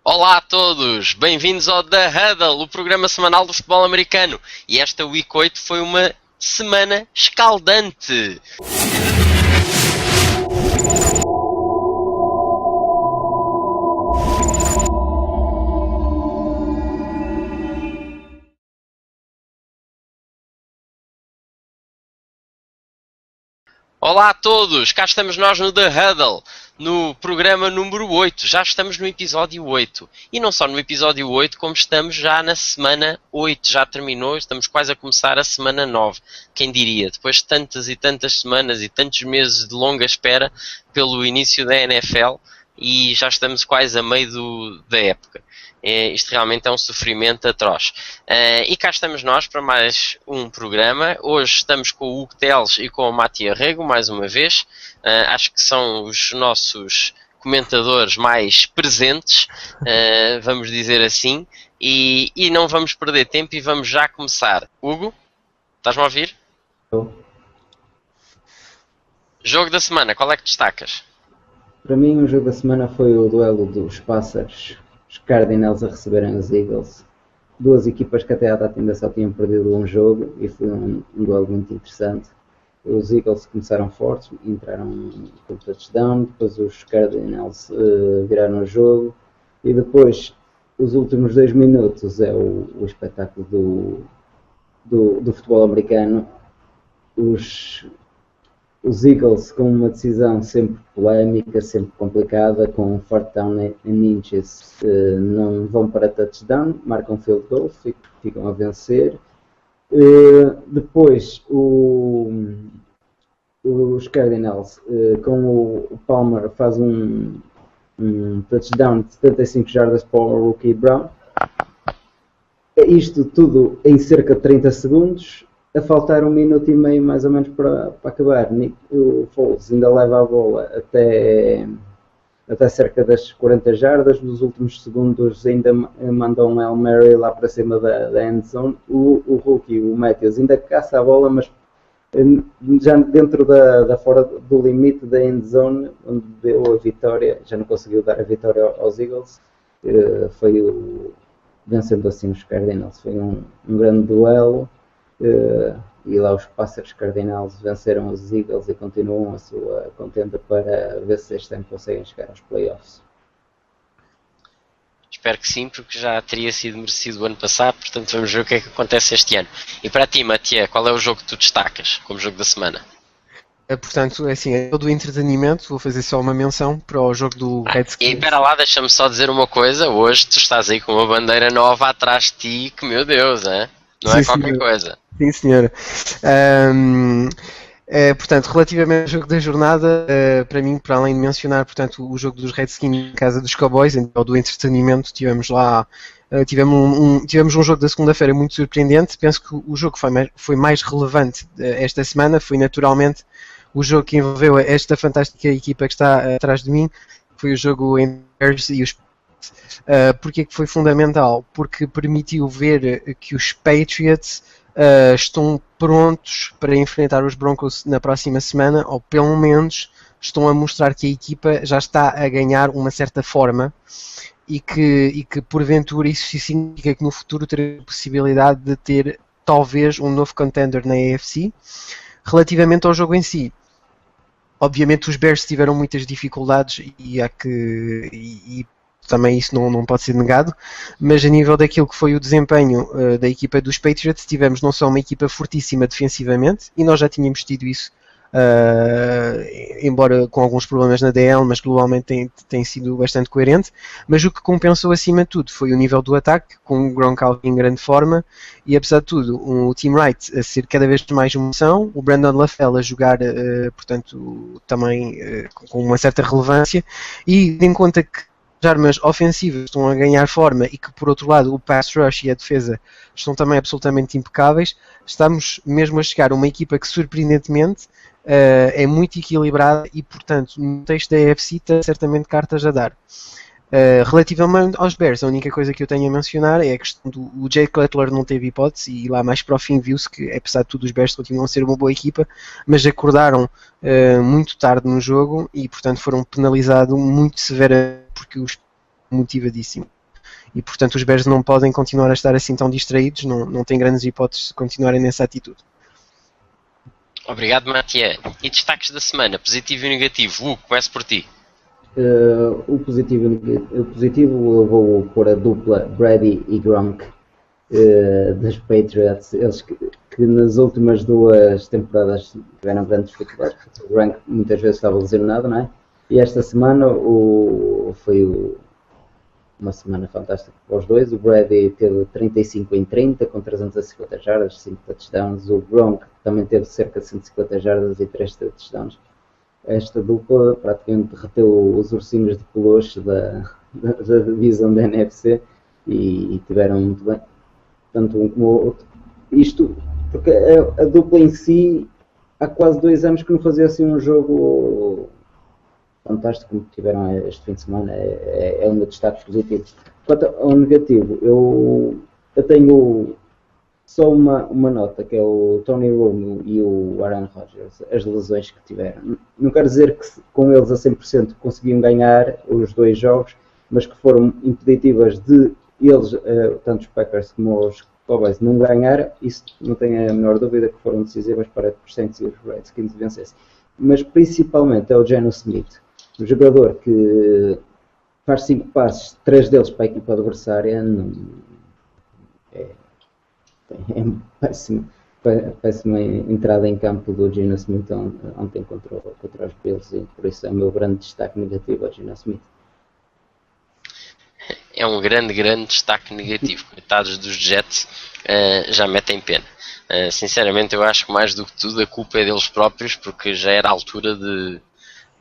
Olá a todos, bem-vindos ao The Huddle, o programa semanal do futebol americano. E esta Week 8 foi uma semana escaldante. Olá a todos, cá estamos nós no The Huddle, no programa número 8, já estamos no episódio 8. E não só no episódio 8, como estamos já na semana 8, já terminou, estamos quase a começar a semana 9. Quem diria, depois de tantas e tantas semanas e tantos meses de longa espera pelo início da NFL, e já estamos quase a meio da época. Isto realmente é um sofrimento atroz. E cá estamos nós para mais um programa. Hoje estamos com o Hugo Teles e com o Mati Arrego, mais uma vez. Acho que são os nossos comentadores mais presentes, vamos dizer assim. E não vamos perder tempo e vamos já começar. Hugo, estás-me a ouvir? Jogo da semana, qual é que destacas? Para mim, o jogo da semana foi o duelo dos pássaros. Os Cardinals a receberem os Eagles. Duas equipas que até à data ainda só tinham perdido um jogo e foi um duelo muito interessante. Os Eagles começaram fortes, entraram com touchdown, depois os Cardinals viraram o jogo e depois os últimos 2 minutos é o espetáculo do futebol americano. Os Eagles com uma decisão sempre polémica, sempre complicada, com um fourth down in inches, não vão para touchdown, marcam field goal, ficam a vencer. Depois os Cardinals, com o Palmer, faz um touchdown de 75 jardas para o Rookie Brown. Isto tudo em cerca de 30 segundos. A faltar 1 minuto e meio mais ou menos para acabar, o Foles ainda leva a bola até cerca das 40 jardas, nos últimos segundos ainda mandou um Hail Mary lá para cima da end zone. O rookie, o Matthews, ainda caça a bola, mas já dentro fora do limite da end zone, onde deu a vitória, já não conseguiu dar a vitória aos Eagles, vencendo assim os Cardinals. Foi um grande duelo. E lá os pássaros Cardinals venceram os Eagles e continuam a sua contenda para ver se este ano conseguem chegar aos playoffs. Espero que sim, porque já teria sido merecido o ano passado, portanto vamos ver o que é que acontece este ano. E para ti, Matia, qual é o jogo que tu destacas como jogo da semana? Portanto, assim, é todo o entretenimento, vou fazer só uma menção para o jogo do Redskins. E espera lá, deixa-me só dizer uma coisa, hoje tu estás aí com uma bandeira nova atrás de ti, que meu Deus, hein? Não Sim, é qualquer senhora. coisa. Sim, senhora. Portanto, relativamente ao jogo da jornada, para mim, para além de mencionar, portanto, o jogo dos Redskins em casa dos Cowboys, em do entretenimento, tivemos lá, tivemos um jogo da segunda-feira muito surpreendente. Penso que o jogo que foi mais relevante esta semana foi naturalmente o jogo que envolveu esta fantástica equipa que está atrás de mim, foi o jogo entre os Bears e os porque foi fundamental? Porque permitiu ver que os Patriots estão prontos para enfrentar os Broncos na próxima semana, ou pelo menos estão a mostrar que a equipa já está a ganhar uma certa forma e que porventura isso significa que no futuro terá a possibilidade de ter talvez um novo contender na AFC. Relativamente ao jogo em si, obviamente os Bears tiveram muitas dificuldades e também isso não pode ser negado, mas a nível daquilo que foi o desempenho da equipa dos Patriots, tivemos não só uma equipa fortíssima defensivamente, e nós já tínhamos tido isso, embora com alguns problemas na DL, mas globalmente tem sido bastante coerente, mas o que compensou acima de tudo foi o nível do ataque, com o Gronkowski em grande forma, e apesar de tudo, o Tim Wright a ser cada vez mais uma opção, o Brandon LaFell a jogar, portanto, também com uma certa relevância, e tendo em conta que as armas ofensivas estão a ganhar forma e que, por outro lado, o pass rush e a defesa estão também absolutamente impecáveis, estamos mesmo a chegar a uma equipa que, surpreendentemente, é muito equilibrada e, portanto, no texto da AFC tem certamente cartas a dar. Relativamente aos Bears, a única coisa que eu tenho a mencionar é a questão do Jay Cutler não teve hipótese, e lá mais para o fim viu-se que, apesar de tudo, os Bears continuam a ser uma boa equipa, mas acordaram muito tarde no jogo e, portanto, foram penalizados muito severamente porque os motivadíssimo. E portanto os Bears não podem continuar a estar assim tão distraídos, não têm grandes hipóteses de continuarem nessa atitude. Obrigado, Mathieu. E destaques da semana, positivo e negativo? Hugo, começo por ti. O positivo eu vou pôr a dupla Brady e Gronk das Patriots. Eles que nas últimas 2 temporadas tiveram grandes dificuldades, porque o Gronk muitas vezes estava lesionado, não é? E esta semana foi uma semana fantástica para os dois. O Brady teve 35 em 30 com 350 jardas, 5 touchdowns. O Gronk também teve cerca de 150 jardas e 3 touchdowns. Esta dupla praticamente derreteu os ursinhos de peluche da divisão da NFC e tiveram muito bem, tanto um como o outro. Isto porque a dupla em si há quase 2 anos que não fazia assim um jogo fantástico como tiveram este fim de semana. É um destaque positivo. Quanto ao negativo, eu tenho só uma nota, que é o Tony Romo e o Aaron Rodgers, as lesões que tiveram. Não quero dizer que com eles a 100% conseguiam ganhar os 2 jogos, mas que foram impeditivas de eles, tanto os Packers como os Cowboys, não ganhar. Isso não tenho a menor dúvida que foram decisivas para que os Saints e os Redskins vencessem. Mas principalmente é o Geno Smith, um jogador que faz 5 passes, 3 deles para a equipa adversária. É péssima entrada em campo do Geno Smith ontem contra os Bills, e por isso é o meu grande destaque negativo ao Geno Smith. É um grande destaque negativo. Coitados dos Jets, já metem pena. Sinceramente, eu acho que mais do que tudo a culpa é deles próprios, porque já era a altura de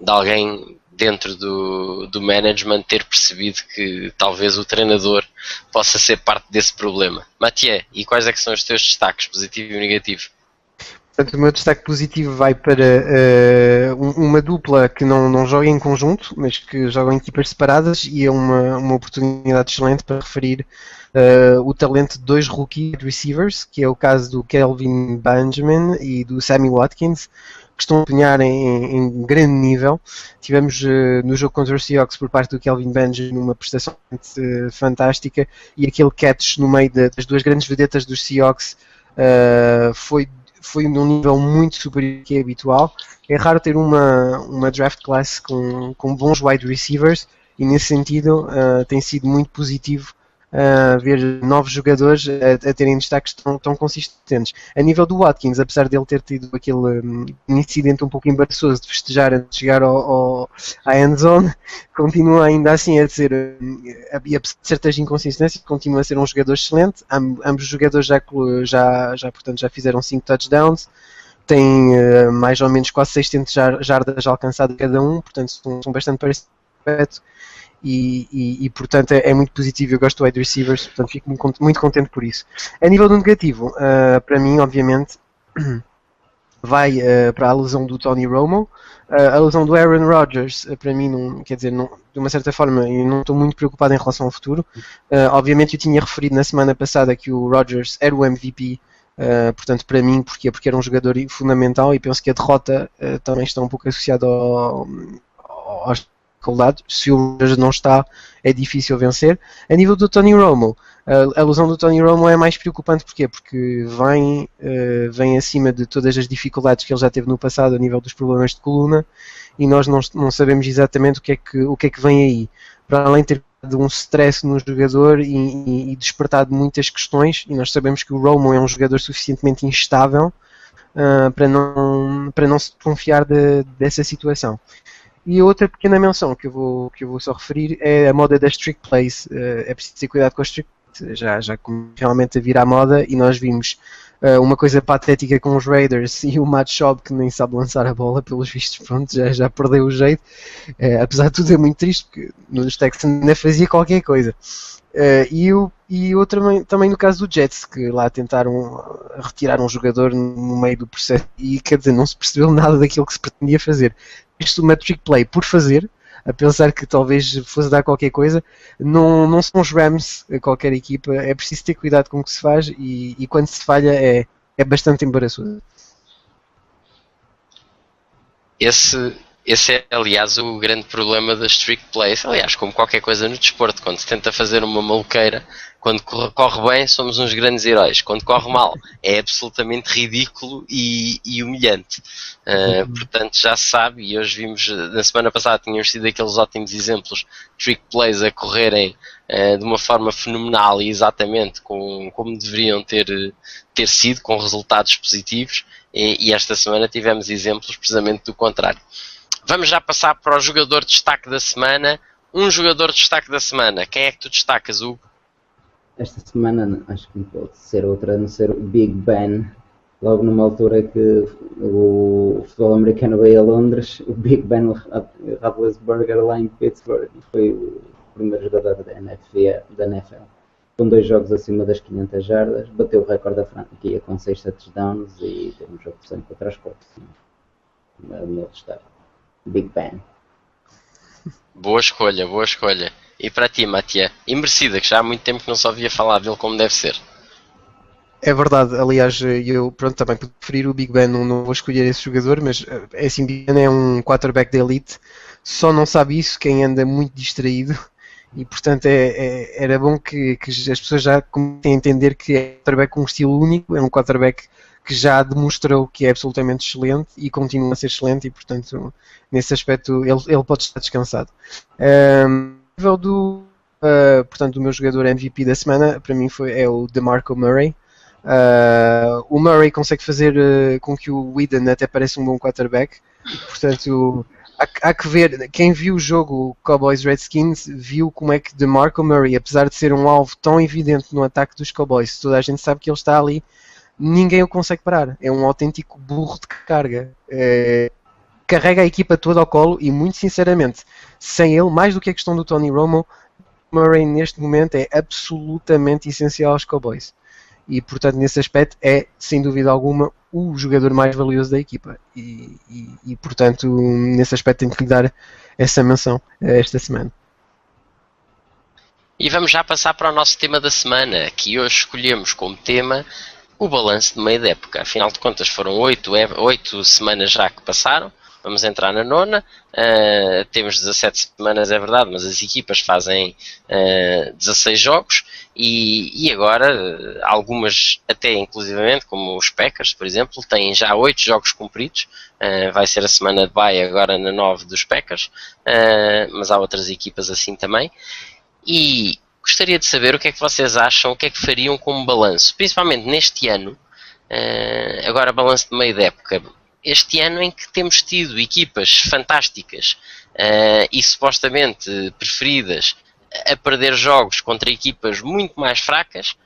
alguém dentro do management ter percebido que talvez o treinador possa ser parte desse problema. Mathieu, e quais é que são os teus destaques, positivo e negativo? Portanto, o meu destaque positivo vai para uma dupla que não joga em conjunto, mas que joga em equipas separadas, e é uma oportunidade excelente para referir o talento de 2 rookie receivers, que é o caso do Kelvin Benjamin e do Sammy Watkins, que estão a empenhar em grande nível. Tivemos no jogo contra os Seahawks, por parte do Kelvin Benjamin, uma prestação fantástica, e aquele catch no meio das 2 grandes vedetas dos Seahawks foi num nível muito superior ao que é habitual. É raro ter uma draft class com bons wide receivers, e nesse sentido tem sido muito positivo ver novos jogadores a terem destaques tão consistentes. A nível do Watkins, apesar de ele ter tido aquele incidente um pouco embaraçoso de festejar antes de chegar à endzone, continua ainda assim a ser, e apesar de certas inconsistências, continua a ser um jogador excelente. Ambos os jogadores portanto, já fizeram 5 touchdowns, têm mais ou menos quase 600 jardas alcançadas cada um, portanto são bastante parecidos. E portanto é muito positivo. Eu gosto do wide receivers, portanto fico muito contente por isso. A nível do negativo, para mim, obviamente, vai para a lesão do Tony Romo. A lesão do Aaron Rodgers, para mim, de uma certa forma, eu não estou muito preocupado em relação ao futuro. Obviamente eu tinha referido na semana passada que o Rodgers era o MVP, portanto para mim, porque era um jogador fundamental, e penso que a derrota também está um pouco associada aos dificuldades. Se o Rodgers não está, é difícil vencer. A nível do Tony Romo, a lesão do Tony Romo é mais preocupante. Porquê? Porque vem acima de todas as dificuldades que ele já teve no passado a nível dos problemas de coluna, e nós não sabemos exatamente o que é que vem aí. Para além de ter dado um stress no jogador e despertado muitas questões, e nós sabemos que o Romo é um jogador suficientemente instável para não se desconfiar dessa situação. E outra pequena menção que eu vou só referir é a moda das trick plays. É preciso ter cuidado com as trick plays, já realmente a vir à moda, e nós vimos uma coisa patética com os Raiders e o Matt Schaub, que nem sabe lançar a bola, pelos vistos, pronto, já perdeu o jeito. Apesar de tudo, é muito triste, porque nos Texans ainda fazia qualquer coisa. E outro também no caso do Jets, que lá tentaram retirar um jogador no meio do processo, e quer dizer, não se percebeu nada daquilo que se pretendia fazer. Isto uma trick play por fazer, a pensar que talvez fosse dar qualquer coisa. Não são os Rams, qualquer equipa. É preciso ter cuidado com o que se faz, e quando se falha é bastante embaraçoso. Esse Esse é, aliás, o grande problema das trick plays. Aliás, como qualquer coisa no desporto, quando se tenta fazer uma maluqueira, quando corre bem, somos uns grandes heróis. Quando corre mal, é absolutamente ridículo e humilhante. Portanto, já se sabe, e hoje vimos, na semana passada, tínhamos sido aqueles ótimos exemplos de trick plays a correrem de uma forma fenomenal e exatamente como deveriam ter sido, com resultados positivos. E esta semana tivemos exemplos precisamente do contrário. Vamos já passar para o jogador de destaque da semana. Um jogador de destaque da semana. Quem é que tu destacas, Hugo? Esta semana acho que não pode ser outra a não ser o Big Ben. Logo numa altura que o futebol americano veio a Londres, o Big Ben Roethlisberger lá em Pittsburgh foi o primeiro jogador da NFL. Com 2 jogos acima das 500 jardas, bateu o recorde da franquia com 6 touchdowns e teve um jogo de 100 contra as Colts. É o meu destaque. Big Ben. Boa escolha, boa escolha. E para ti, Matia? E merecida, que já há muito tempo que não só ouvia falar dele como deve ser. É verdade, aliás, eu também podia preferir o Big Ben, não vou escolher esse jogador, mas é assim, Big Ben é um quarterback de elite, só não sabe isso quem anda muito distraído e portanto era bom que as pessoas já comecem a entender que é um quarterback com um estilo único, é um quarterback que já demonstrou que é absolutamente excelente e continua a ser excelente e portanto nesse aspecto ele pode estar descansado. Nível do meu jogador MVP da semana, para mim é o DeMarco Murray. O Murray consegue fazer com que o Whedon até pareça um bom quarterback, portanto há que ver, quem viu o jogo Cowboys-Redskins viu como é que DeMarco Murray, apesar de ser um alvo tão evidente no ataque dos Cowboys, toda a gente sabe que ele está ali, ninguém o consegue parar, é um autêntico burro de carga, carrega a equipa toda ao colo e muito sinceramente, sem ele, mais do que a questão do Tony Romo, Murray neste momento é absolutamente essencial aos Cowboys. E portanto nesse aspecto é sem dúvida alguma o jogador mais valioso da equipa e portanto nesse aspecto tenho que lhe dar essa menção esta semana. E vamos já passar para o nosso tema da semana, que hoje escolhemos como tema o balanço de meio da época. Afinal de contas foram 8 semanas já que passaram, vamos entrar na 9ª, temos 17 semanas é verdade, mas as equipas fazem 16 jogos e agora algumas até inclusivamente, como os Packers por exemplo, têm já 8 jogos cumpridos, vai ser a semana de bye agora na 9 dos Packers, mas há outras equipas assim também e gostaria de saber o que é que vocês acham, o que é que fariam como balanço, principalmente neste ano, agora balanço de meio da época. Este ano em que temos tido equipas fantásticas e supostamente preferidas a perder jogos contra equipas muito mais fracas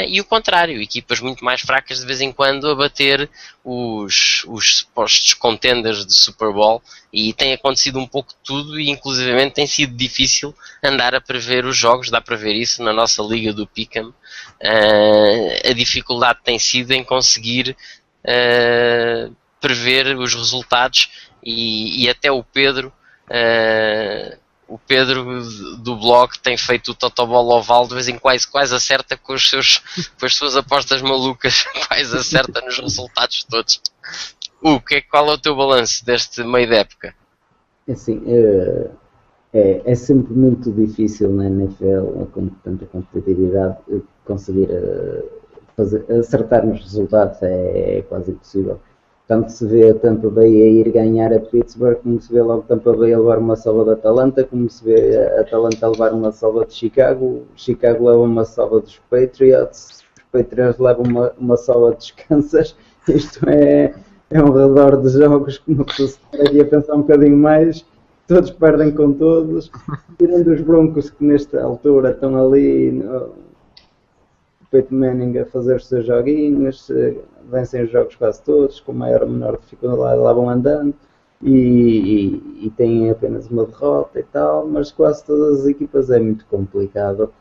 e o contrário, equipas muito mais fracas de vez em quando a bater os supostos contenders de Super Bowl e tem acontecido um pouco de tudo e inclusivamente tem sido difícil andar a prever os jogos, dá para ver isso na nossa liga do Pick'em, a dificuldade tem sido em conseguir prever os resultados e até o Pedro do blog tem feito o Totobol oval de vez em quando quase acerta com as suas apostas malucas, quase acerta nos resultados todos. Qual é o teu balanço deste meio de época? Assim, é sempre muito difícil na NFL, com tanta competitividade, conseguir acertar nos resultados é quase impossível. Tanto se vê a Tampa Bay a ir ganhar a Pittsburgh, como se vê logo Tampa Bay a levar uma salva da Atalanta, como se vê a Atalanta a levar uma salva de Chicago leva uma salva dos Patriots, os Patriots levam uma salva dos Kansas. Isto é um redor de jogos que uma pessoa se estaria a pensar um bocadinho mais, todos perdem com todos, tirando os Broncos que nesta altura estão ali, Peyton Manning a fazer os seus joguinhos, vencem os jogos quase todos, com maior ou menor dificuldade lá vão andando e têm apenas uma derrota e tal, mas quase todas as equipas é muito complicado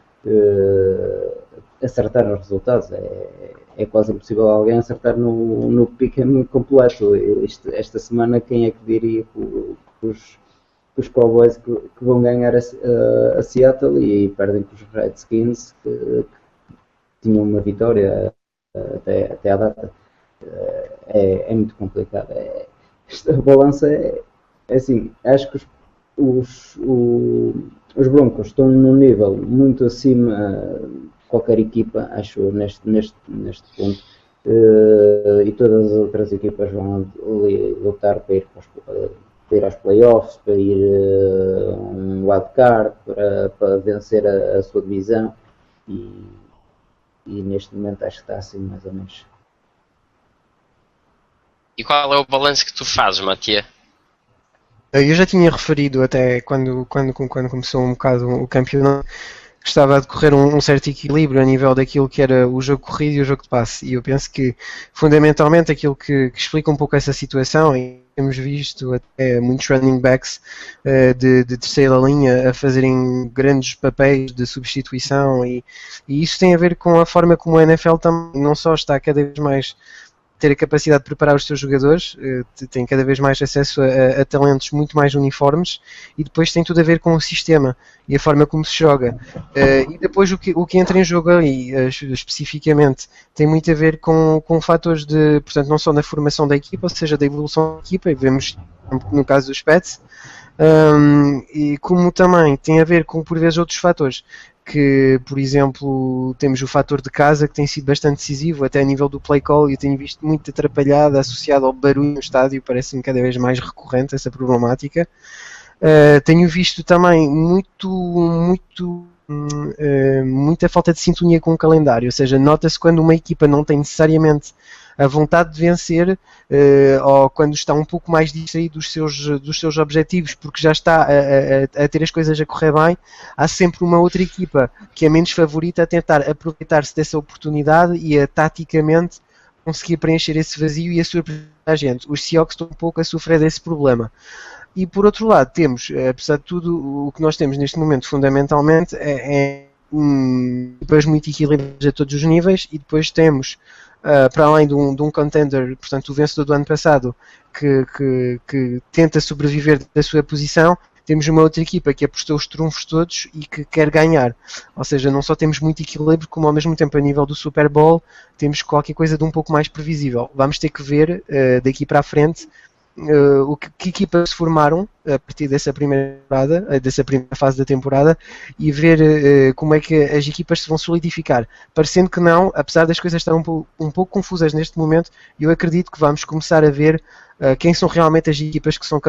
acertar os resultados, é quase impossível alguém acertar no pick-em completo. Esta semana quem é que diria que os Cowboys que vão ganhar a Seattle e perdem com os Redskins que tinham uma vitória até à data. É muito complicado. Esta balança É assim, acho que os Broncos estão num nível muito acima de qualquer equipa, acho, neste ponto. E todas as outras equipas vão lutar para ir aos playoffs, para ir um wildcard, para vencer a sua divisão. E neste momento acho que está assim mais ou menos. E qual é o balanço que tu fazes, Matia? Eu já tinha referido até quando começou um bocado o campeonato que estava a decorrer um certo equilíbrio a nível daquilo que era o jogo corrido e o jogo de passe. E eu penso que, fundamentalmente, aquilo que explica um pouco essa situação, e temos visto até muitos running backs de terceira linha a fazerem grandes papéis de substituição, e isso tem a ver com a forma como a NFL também não só está cada vez mais ter a capacidade de preparar os seus jogadores, tem cada vez mais acesso a talentos muito mais uniformes, e depois tem tudo a ver com o sistema e a forma como se joga. E depois o que entra em jogo aí, especificamente, tem muito a ver com fatores de, portanto, não só na formação da equipa, ou seja, da evolução da equipa, e vemos no caso dos Pets, e como também tem a ver com, por vezes, outros fatores, que, por exemplo, temos o fator de casa, que tem sido bastante decisivo, até a nível do play call, e eu tenho visto muito atrapalhada, associado ao barulho no estádio, parece-me cada vez mais recorrente essa problemática. Tenho visto também muita falta de sintonia com o calendário, ou seja, nota-se quando uma equipa não tem necessariamente a vontade de vencer, ou quando está um pouco mais distraído dos seus objetivos, porque já está a ter as coisas a correr bem, há sempre uma outra equipa que é menos favorita a tentar aproveitar-se dessa oportunidade e a taticamente conseguir preencher esse vazio e a surpreender a gente. Os Seahawks estão um pouco a sofrer desse problema. E por outro lado, temos, apesar de tudo, o que nós temos neste momento fundamentalmente é equipas muito equilibradas a todos os níveis, e depois temos, para além de um contender, portanto o vencedor do ano passado, que tenta sobreviver da sua posição, temos uma outra equipa que apostou os trunfos todos e que quer ganhar. Ou seja, não só temos muito equilíbrio, como ao mesmo tempo a nível do Super Bowl temos qualquer coisa de um pouco mais previsível. Vamos ter que ver daqui para a frente que equipas se formaram a partir dessa primeira fase da temporada, e ver como é que as equipas se vão solidificar. Parecendo que não, apesar das coisas estarem um pouco confusas neste momento, eu acredito que vamos começar a ver quem são realmente as equipas que são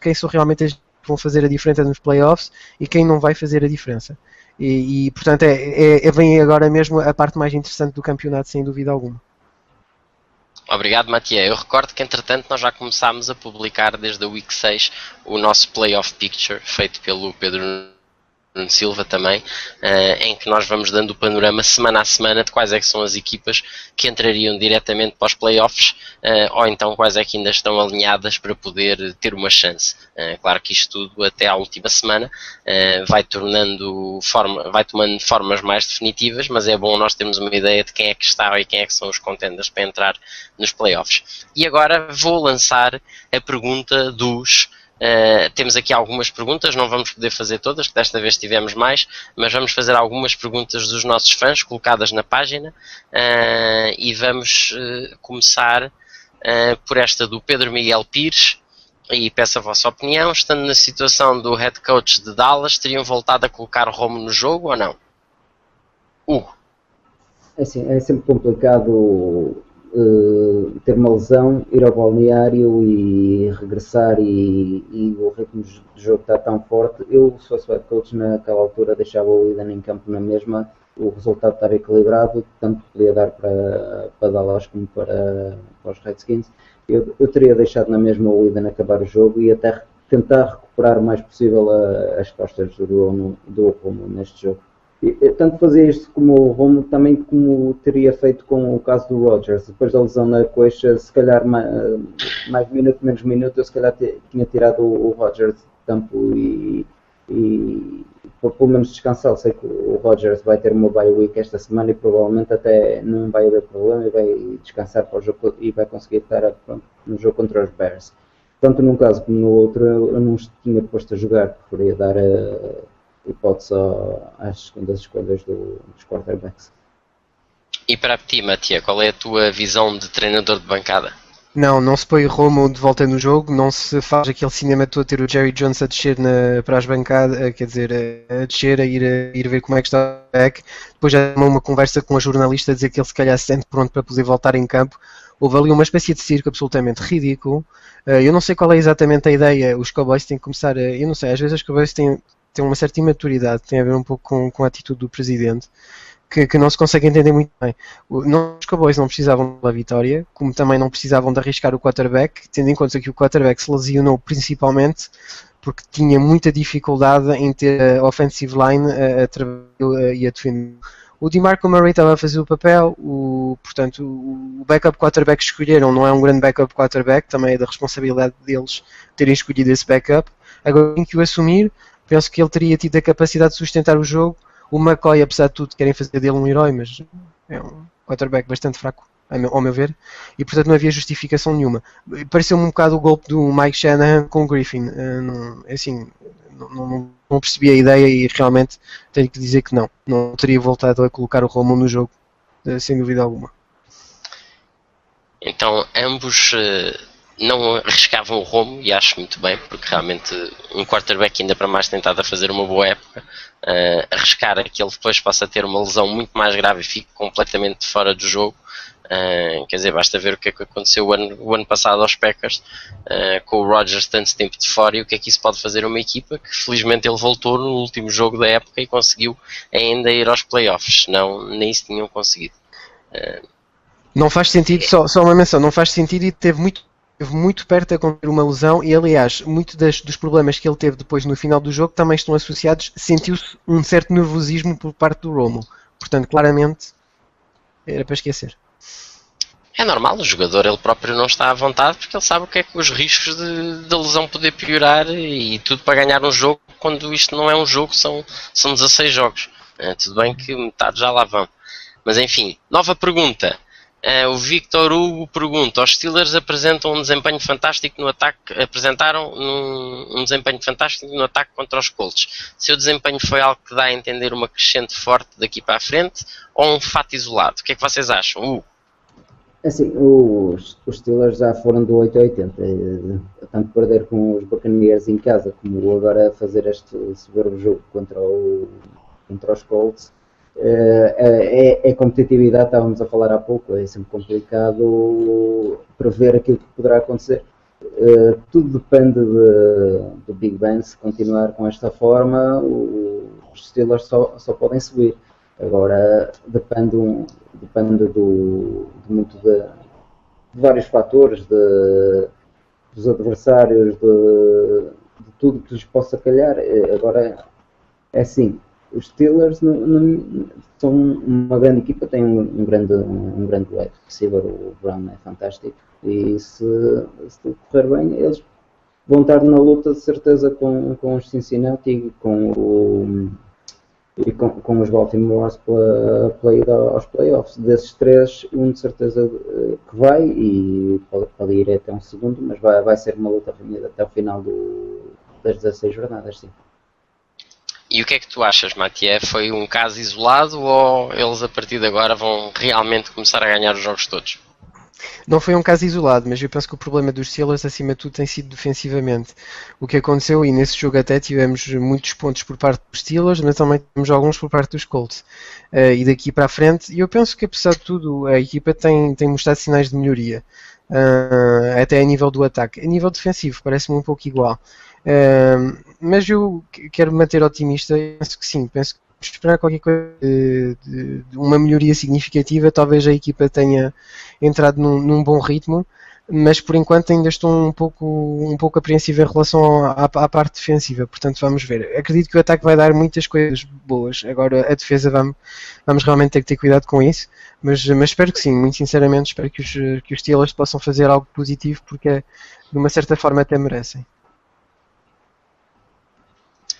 quem são realmente as que vão fazer a diferença nos playoffs e quem não vai fazer a diferença. E portanto vem agora mesmo a parte mais interessante do campeonato, sem dúvida alguma. Obrigado, Matia. Eu recordo que, entretanto, nós já começámos a publicar desde a Week 6 o nosso Playoff Picture, feito pelo Pedro Silva também, em que nós vamos dando o panorama semana a semana de quais é que são as equipas que entrariam diretamente para os playoffs, ou então quais é que ainda estão alinhadas para poder ter uma chance. Claro que isto tudo até à última semana vai tomando formas mais definitivas, mas é bom nós termos uma ideia de quem é que está e quem é que são os contenders para entrar nos playoffs. E agora vou lançar a pergunta dos... temos aqui algumas perguntas, não vamos poder fazer todas, que desta vez tivemos mais, mas vamos fazer algumas perguntas dos nossos fãs colocadas na página, e vamos começar por esta do Pedro Miguel Pires, e peço a vossa opinião. Estando na situação do head coach de Dallas, teriam voltado a colocar o Romo no jogo ou não? Hugo? Assim, é sempre complicado ter uma lesão, ir ao balneário e regressar, e o ritmo de jogo está tão forte. Eu, se fosse head coach naquela altura, deixava o Eden em campo na mesma. O resultado estava equilibrado, tanto podia dar para Dallas como para os Redskins. Eu teria deixado na mesma o Eden acabar o jogo e até tentar recuperar o mais possível as costas do Romo neste jogo. Tanto fazia isto como o Romo, também como teria feito com o caso do Rodgers. Depois da lesão na coxa, se calhar mais minuto, menos minuto, eu se calhar tinha tirado o Rodgers de campo e pelo menos descansar. Eu sei que o Rodgers vai ter uma bye week esta semana e provavelmente até não vai haver problema e vai descansar para o jogo e vai conseguir estar no jogo contra os Bears. Tanto num caso como no outro, eu não tinha posto a jogar, preferia dar hipótese às segundas escolhas dos quarterbacks. E para ti, Matia, qual é a tua visão de treinador de bancada? Não se põe o Romo de volta no jogo, não se faz aquele cinema todo ter o Jerry Jones a descer para as bancadas, quer dizer, a descer, a ir ver como é que está o back. Depois já uma conversa com a jornalista a dizer que ele se calhar se sente pronto para poder voltar em campo. Houve ali uma espécie de circo absolutamente ridículo. Eu não sei qual é exatamente a ideia. Os Cowboys têm que começar a. Eu não sei, às vezes os Cowboys têm uma certa imaturidade, tem a ver um pouco com a atitude do presidente. Que não se consegue entender muito bem. Os Cowboys não precisavam da vitória, como também não precisavam de arriscar o quarterback, tendo em conta que o quarterback se lesionou principalmente porque tinha muita dificuldade em ter a offensive line a trabalhar e a defender. O DeMarco Murray estava a fazer o papel, portanto, o backup quarterback que escolheram não é um grande backup quarterback, também é da responsabilidade deles terem escolhido esse backup. Agora, em que o assumir, penso que ele teria tido a capacidade de sustentar o jogo. O McCoy, apesar de tudo, querem fazer dele um herói, mas é um quarterback bastante fraco, ao meu ver, e portanto não havia justificação nenhuma. Pareceu-me um bocado o golpe do Mike Shanahan com o Griffin. Assim, não percebi a ideia e realmente tenho que dizer que não teria voltado a colocar o Romo no jogo, sem dúvida alguma. Então ambos não arriscavam o Romo, e acho muito bem, porque realmente um quarterback ainda para mais tentado a fazer uma boa época, arriscar a que ele depois possa ter uma lesão muito mais grave e fique completamente fora do jogo. Quer dizer, basta ver o que é que aconteceu o ano passado aos Packers, com o Rodgers tanto tempo de fora, e o que é que isso pode fazer a uma equipa que felizmente ele voltou no último jogo da época e conseguiu ainda ir aos playoffs, senão nem isso tinham conseguido. Não faz sentido, só uma menção, não faz sentido, e teve muito perto de acontecer uma lesão, e aliás, muitos dos problemas que ele teve depois no final do jogo também estão associados, sentiu-se um certo nervosismo por parte do Romo, portanto claramente era para esquecer. É normal, o jogador ele próprio não está à vontade porque ele sabe o que é que os riscos de lesão poder piorar, e tudo para ganhar um jogo, quando isto não é um jogo, são 16 jogos. Tudo bem que metade já lá vão. Mas enfim, nova pergunta. O Victor Hugo pergunta: os Steelers apresentam um desempenho fantástico no ataque, apresentaram um desempenho fantástico no ataque contra os Colts. Seu desempenho foi algo que dá a entender uma crescente forte daqui para a frente, ou um fato isolado? O que é que vocês acham? Assim, os Steelers já foram do 8 a 80, tanto perder com os Buccaneers em casa como agora fazer este soberbo jogo contra os Colts. É competitividade, estávamos a falar há pouco, é sempre complicado prever aquilo que poderá acontecer. Tudo depende do Big Ben. Se continuar com esta forma, os Steelers só podem subir. Agora depende muito de vários fatores, dos adversários, de tudo que lhes possa calhar. Agora é assim, os Steelers são uma grande equipa, têm um grande wide receiver, o Brown é fantástico, e se tudo correr bem, eles vão estar na luta de certeza com os Cincinnati e com os Baltimore para ir aos playoffs. Desses três, um de certeza que vai, e pode ir até um segundo, mas vai ser uma luta reunida até o final das 16 jornadas, sim. E o que é que tu achas, Mathieu? Foi um caso isolado, ou eles a partir de agora vão realmente começar a ganhar os jogos todos? Não foi um caso isolado, mas eu penso que o problema dos Steelers, acima de tudo, tem sido defensivamente. O que aconteceu, e nesse jogo até tivemos muitos pontos por parte dos Steelers, mas também tivemos alguns por parte dos Colts. E daqui para a frente, eu penso que, apesar de tudo, a equipa tem mostrado sinais de melhoria. Até a nível do ataque. A nível defensivo, parece-me um pouco igual. Mas eu quero me manter otimista, penso que sim, penso que esperar qualquer coisa de uma melhoria significativa. Talvez a equipa tenha entrado num bom ritmo, mas por enquanto ainda estou um pouco apreensivo em relação à parte defensiva, portanto vamos ver. Acredito que o ataque vai dar muitas coisas boas, agora a defesa vamos realmente ter que ter cuidado com isso, mas espero que sim, muito sinceramente espero que os Steelers possam fazer algo positivo, porque de uma certa forma até merecem.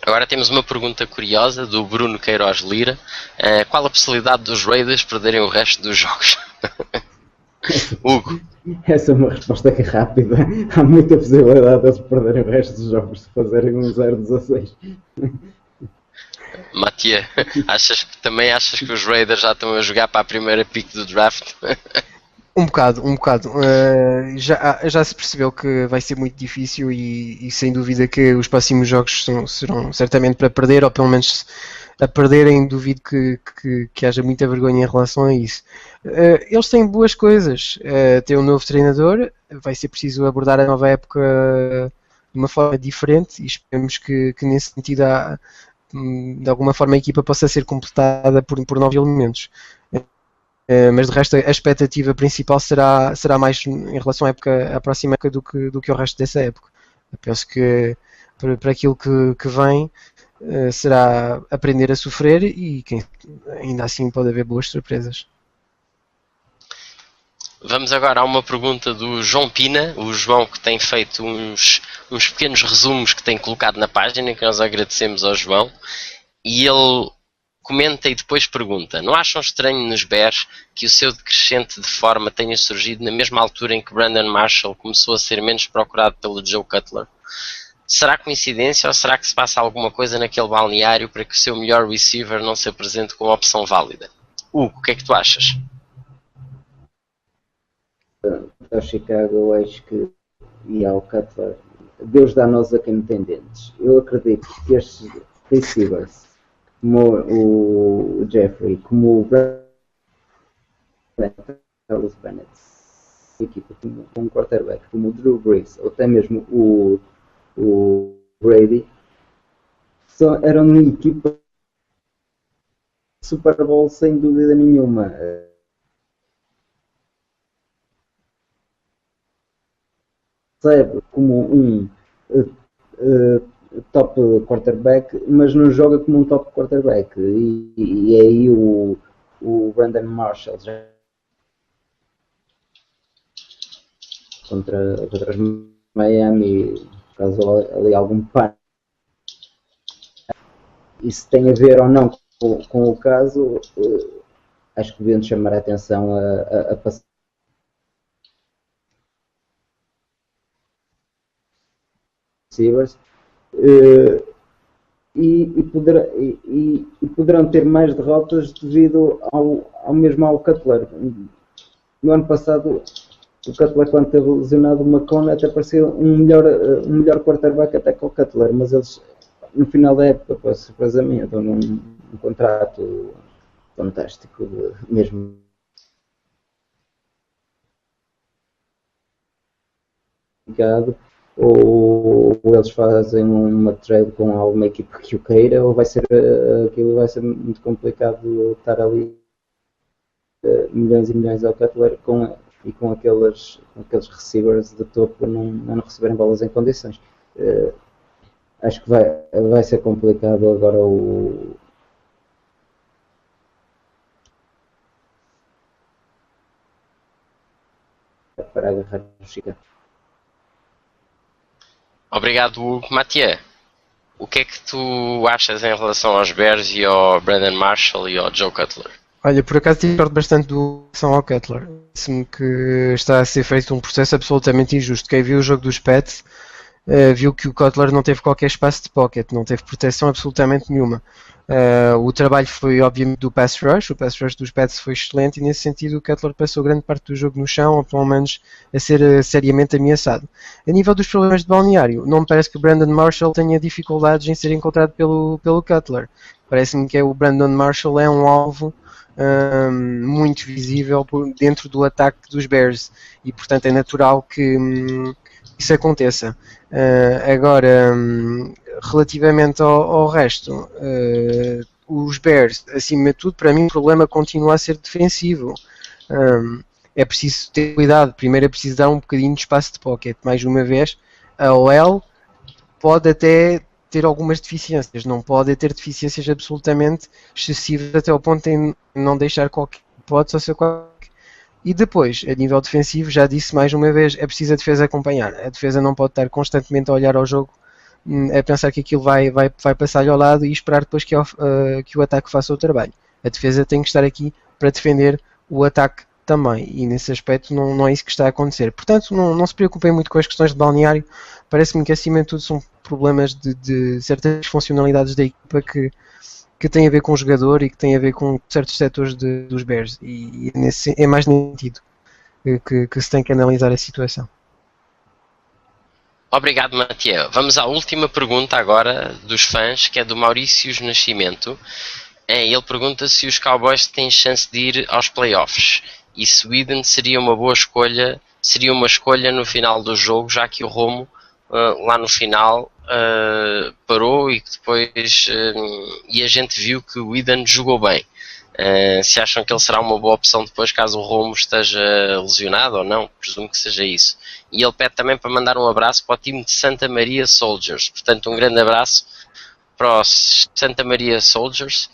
Agora temos uma pergunta curiosa do Bruno Queiroz Lira. Qual a possibilidade dos Raiders perderem o resto dos jogos? Hugo. Essa é uma resposta rápida. Há muita possibilidade de eles perderem o resto dos jogos, de fazerem um 0-16. Mathieu, também achas que os Raiders já estão a jogar para a primeira pick do draft? Um bocado, um bocado. Já se percebeu que vai ser muito difícil e sem dúvida que os próximos jogos serão certamente para perder, ou pelo menos a perderem, duvido que haja muita vergonha em relação a isso. Eles têm boas coisas. Tem um novo treinador, vai ser preciso abordar a nova época de uma forma diferente e esperemos que nesse sentido de alguma forma a equipa possa ser completada por novos elementos. Mas de resto a expectativa principal será mais em relação à próxima época do que o resto dessa época. Eu penso que para aquilo que vem será aprender a sofrer e ainda assim pode haver boas surpresas. Vamos agora a uma pergunta do João Pina, o João que tem feito uns pequenos resumos que tem colocado na página, que nós agradecemos ao João, e ele comenta e depois pergunta: não acham estranho nos Bears que o seu decrescente de forma tenha surgido na mesma altura em que Brandon Marshall começou a ser menos procurado pelo Joe Cutler? Será coincidência ou será que se passa alguma coisa naquele balneário para que o seu melhor receiver não se apresente como opção válida? Hugo, o que é que tu achas? Ao Chicago, eu acho que e ao Cutler, Deus dá-nos a quem não tem dentes. Eu acredito que estes receivers, como o Jeffrey, como o Carlos Bennett, equipa como um quarterback, como o Drew Brees, ou até mesmo o Brady, eram uma equipa Super Bowl sem dúvida nenhuma. Serve como um top quarterback, mas não joga como um top quarterback. E aí o Brandon Marshall já contra os Miami causou ali algum pânico. Isso tem a ver ou não com o caso, acho que devemos chamar a atenção a passar receivers e poderão ter mais derrotas devido ao Cutler. No ano passado o Cutler, quando esteve lesionado, o McCone até parecia um melhor quarterback até que o Cutler, mas eles no final da época, para surpresa minha, estão num contrato fantástico mesmo. Ou eles fazem uma trade com alguma equipe que o queira, ou aquilo vai ser muito complicado estar ali milhões e milhões ao Cutler com aqueles receivers de topo não receberem bolas em condições. Acho que vai ser complicado agora para agarrar o Chicago. Obrigado, Hugo. Mathieu, o que é que tu achas em relação aos Bears e ao Brandon Marshall e ao Joe Cutler? Olha, por acaso discordo bastante do relação ao Cutler. Parece-me que está a ser feito um processo absolutamente injusto. Quem viu o jogo dos Pets viu que o Cutler não teve qualquer espaço de pocket, não teve proteção absolutamente nenhuma. O trabalho foi obviamente do pass rush, o pass rush dos Pets foi excelente e nesse sentido o Cutler passou grande parte do jogo no chão, ou pelo menos a ser seriamente ameaçado. A nível dos problemas de balneário, não me parece que o Brandon Marshall tenha dificuldades em ser encontrado pelo Cutler. Parece-me que o Brandon Marshall é um alvo muito visível dentro do ataque dos Bears e portanto é natural que isso aconteça. Agora, relativamente ao resto, os Bears, acima de tudo, para mim o problema continua a ser defensivo. É preciso ter cuidado. Primeiro é preciso dar um bocadinho de espaço de pocket. Mais uma vez, a OL pode até ter algumas deficiências, não pode ter deficiências absolutamente excessivas até ao ponto de não deixar qualquer hipótese ao seu qualquer. E depois, a nível defensivo, já disse mais uma vez, é preciso a defesa acompanhar. A defesa não pode estar constantemente a olhar ao jogo, a pensar que aquilo vai passar-lhe ao lado e esperar depois que o ataque faça o trabalho. A defesa tem que estar aqui para defender o ataque também, e nesse aspecto não é isso que está a acontecer. Portanto, não se preocupem muito com as questões de balneário. Parece-me que acima de tudo são problemas de certas funcionalidades da equipa que tem a ver com o jogador e que tem a ver com certos setores dos Bears, e é mais nesse sentido. que se tem que analisar a situação. Obrigado, Matiel. Vamos à última pergunta agora dos fãs, que é do Maurício Nascimento. Ele pergunta se os Cowboys têm chance de ir aos playoffs e se o Eden seria uma boa escolha, seria uma escolha no final do jogo, já que o Romo lá no final parou e que depois e a gente viu que o Eden jogou bem. Se acham que ele será uma boa opção depois caso o Romo esteja lesionado ou não, presumo que seja isso. E ele pede também para mandar um abraço para o time de Santa Maria Soldiers. Portanto, um grande abraço para os Santa Maria Soldiers,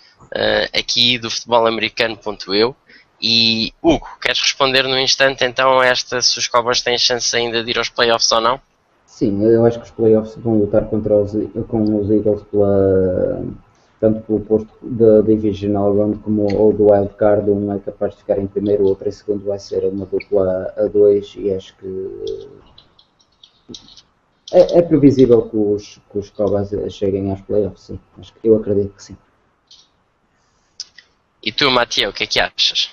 aqui do futebol americano.eu. E Hugo, queres responder no instante então a esta, se os Cowboys têm chance ainda de ir aos playoffs ou não? Sim, eu acho que os playoffs vão lutar com os Eagles tanto pelo posto da Divisional Round como o do Wild Card. Um é capaz de ficar em primeiro, o outro em segundo. Vai ser uma dupla a dois e acho que é previsível que os Cowboys cheguem aos playoffs, sim. Eu acredito que sim. E tu, Matias, o que é que achas?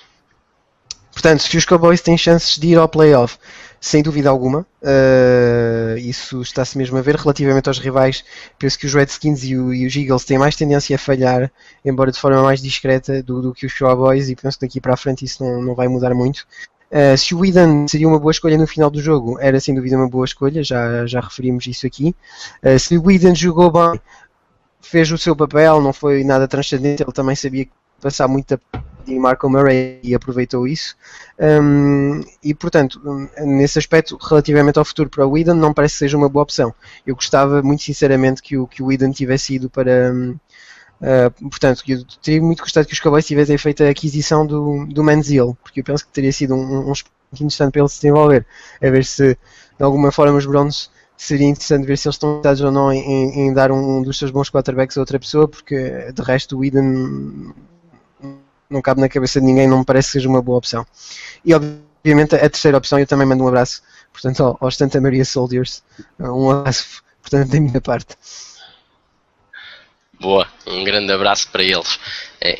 Portanto, se os Cowboys têm chances de ir ao playoff, sem dúvida alguma, isso está-se mesmo a ver. Relativamente aos rivais, penso que os Redskins e os Eagles têm mais tendência a falhar, embora de forma mais discreta do que os Cowboys, e penso que daqui para a frente isso não vai mudar muito. Se o Eden seria uma boa escolha no final do jogo, era sem dúvida uma boa escolha, já referimos isso aqui. Se o Eden jogou bem, fez o seu papel, não foi nada transcendente, ele também sabia passar muito de Marco Murray e aproveitou isso. E portanto, nesse aspecto, relativamente ao futuro para o Eden, não parece que seja uma boa opção. Eu gostava muito sinceramente que o Eden tivesse ido para... portanto, eu teria muito gostado que os Cowboys tivessem feito a aquisição do Manziel, porque eu penso que teria sido um interessante para ele se desenvolver, a ver se de alguma forma os Browns seria interessante ver se eles estão interessados ou não em dar um dos seus bons quarterbacks a outra pessoa, porque de resto o Eden não cabe na cabeça de ninguém, não me parece que seja uma boa opção. E obviamente a terceira opção, eu também mando um abraço, portanto, aos Santa Maria Soldiers, um abraço, portanto, da minha parte. Boa, um grande abraço para eles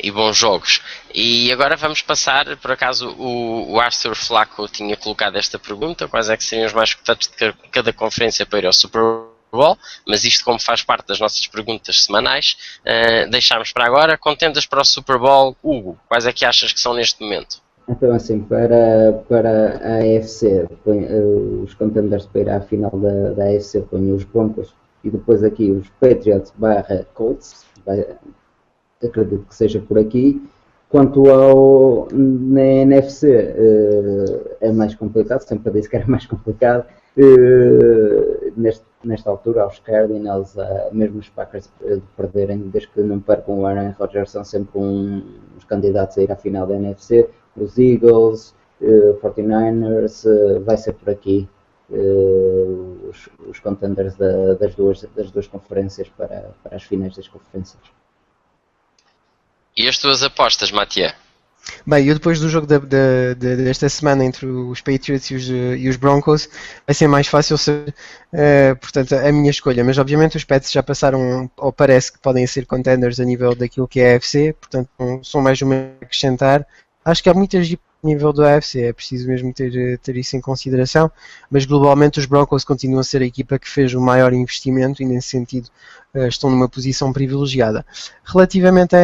e bons jogos. E agora vamos passar, por acaso o Arthur Flaco tinha colocado esta pergunta, quais é que seriam os mais cotados de cada conferência para ir ao Super Bowl, mas isto como faz parte das nossas perguntas semanais, deixámos para agora. Contendas para o Super Bowl, Hugo, quais é que achas que são neste momento? Então assim, para a AFC, os contenders para ir à final da AFC põem os Broncos e depois aqui os Patriots / Colts, acredito que seja por aqui. Quanto ao na NFC, é mais complicado, sempre disse que era mais complicado. Nesta altura, aos Cardinals, mesmo os Packers de perderem, desde que não percam o Aaron Rodgers, são sempre uns candidatos a ir à final da NFC. Os Eagles, 49ers, vai ser por aqui os contenders das duas conferências para as finais das conferências. E as tuas apostas, Matias? Bem, eu depois do jogo desta semana entre os Patriots e os Broncos, vai ser mais fácil ser, portanto, a minha escolha. Mas obviamente os Pats já passaram, ou parece que podem ser contenders a nível daquilo que é a AFC, portanto não são mais uma a acrescentar. Acho que há muitas a nível do AFC, é preciso mesmo ter isso em consideração, mas globalmente os Broncos continuam a ser a equipa que fez o maior investimento e nesse sentido estão numa posição privilegiada. Relativamente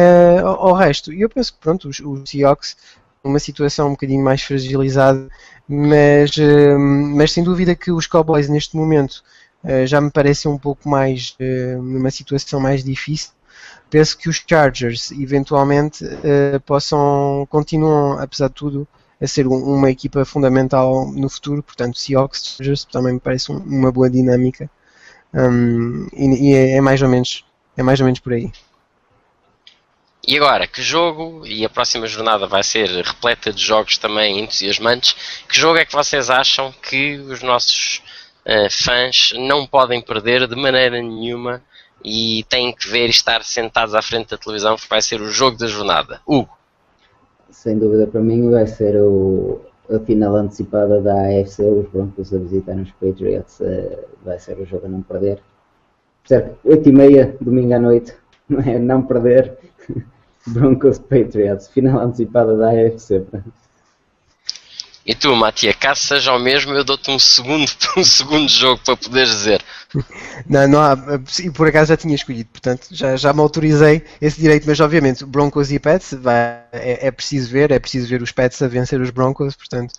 ao resto, eu penso que pronto, os Seahawks numa situação um bocadinho mais fragilizada, mas sem dúvida que os Cowboys neste momento já me parecem um pouco mais numa situação mais difícil. Penso que os Chargers eventualmente continuam, apesar de tudo, a ser uma equipa fundamental no futuro, portanto Seahawks, Chargers também me parece uma boa dinâmica, e é mais ou menos por aí. E agora, que jogo, e a próxima jornada vai ser repleta de jogos também entusiasmantes, que jogo é que vocês acham que os nossos fãs não podem perder de maneira nenhuma e têm que ver e estar sentados à frente da televisão, porque vai ser o jogo da jornada? Hugo? Sem dúvida para mim vai ser a final antecipada da AFC, os Broncos a visitar os Patriots, vai ser o jogo a não perder. Certo, 8h30, domingo à noite, não perder, Broncos Patriots, final antecipada da AFC. E tu, Matia, caso seja o mesmo, eu dou-te um segundo, um segundo jogo para poderes dizer. Não há, e por acaso já tinha escolhido, portanto já me autorizei esse direito, mas obviamente Broncos e Pets é preciso ver os Pets a vencer os Broncos, portanto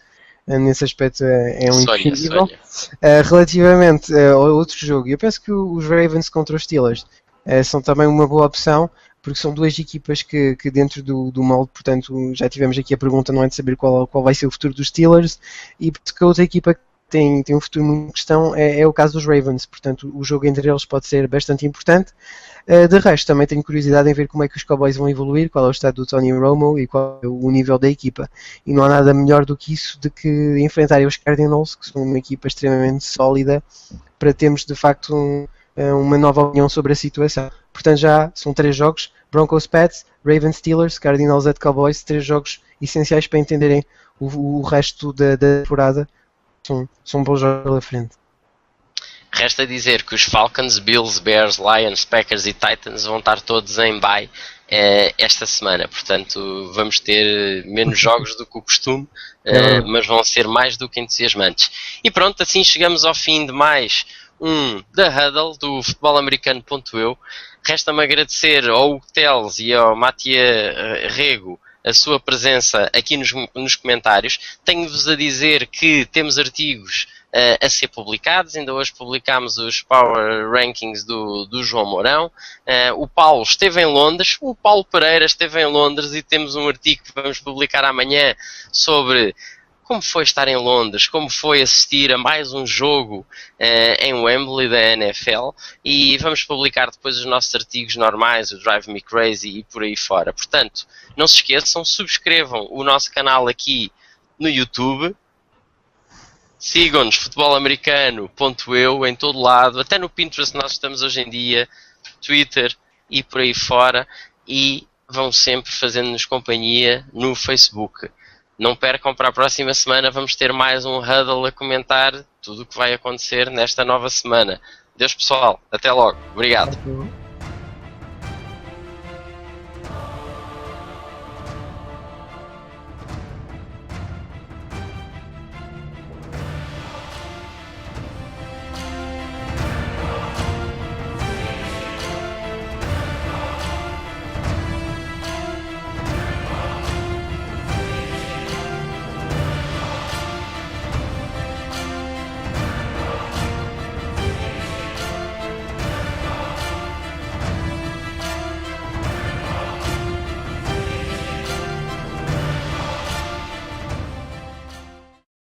nesse aspecto é um imprescindível. Relativamente ao outro jogo, eu penso que os Ravens contra os Steelers são também uma boa opção, porque são duas equipas que dentro do molde, portanto já tivemos aqui a pergunta, não é, de saber qual vai ser o futuro dos Steelers, e porque a outra equipa tem um futuro muito em questão é o caso dos Ravens, portanto o jogo entre eles pode ser bastante importante. De resto, também tenho curiosidade em ver como é que os Cowboys vão evoluir, qual é o estado do Tony Romo e qual é o nível da equipa. E não há nada melhor do que isso, de que enfrentarem os Cardinals, que são uma equipa extremamente sólida, para termos de facto uma nova opinião sobre a situação. Portanto já são 3 jogos: Broncos, Pats, Ravens, Steelers, Cardinals at Cowboys, 3 jogos essenciais para entenderem o resto da temporada. São bons jogos pela frente. Resta dizer que os Falcons, Bills, Bears, Lions, Packers e Titans vão estar todos em bye esta semana, portanto vamos ter menos jogos do que o costume, mas vão ser mais do que entusiasmantes. E pronto, assim chegamos ao fim de mais um The Huddle do Futebol Americano.eu. Resta-me agradecer ao Teles e ao Matia Rego a sua presença aqui nos comentários. Tenho-vos a dizer que temos artigos a ser publicados. Ainda hoje publicámos os Power Rankings do João Mourão. O Paulo esteve em Londres, o Paulo Pereira esteve em Londres, e temos um artigo que vamos publicar amanhã sobre como foi estar em Londres, como foi assistir a mais um jogo em Wembley da NFL, e vamos publicar depois os nossos artigos normais, o Drive Me Crazy e por aí fora. Portanto, não se esqueçam, subscrevam o nosso canal aqui no YouTube, sigam-nos futebolamericano.eu em todo lado, até no Pinterest nós estamos hoje em dia, Twitter e por aí fora, e vão sempre fazendo-nos companhia no Facebook. Não percam, para a próxima semana vamos ter mais um Huddle a comentar tudo o que vai acontecer nesta nova semana. Adeus pessoal, até logo, obrigado.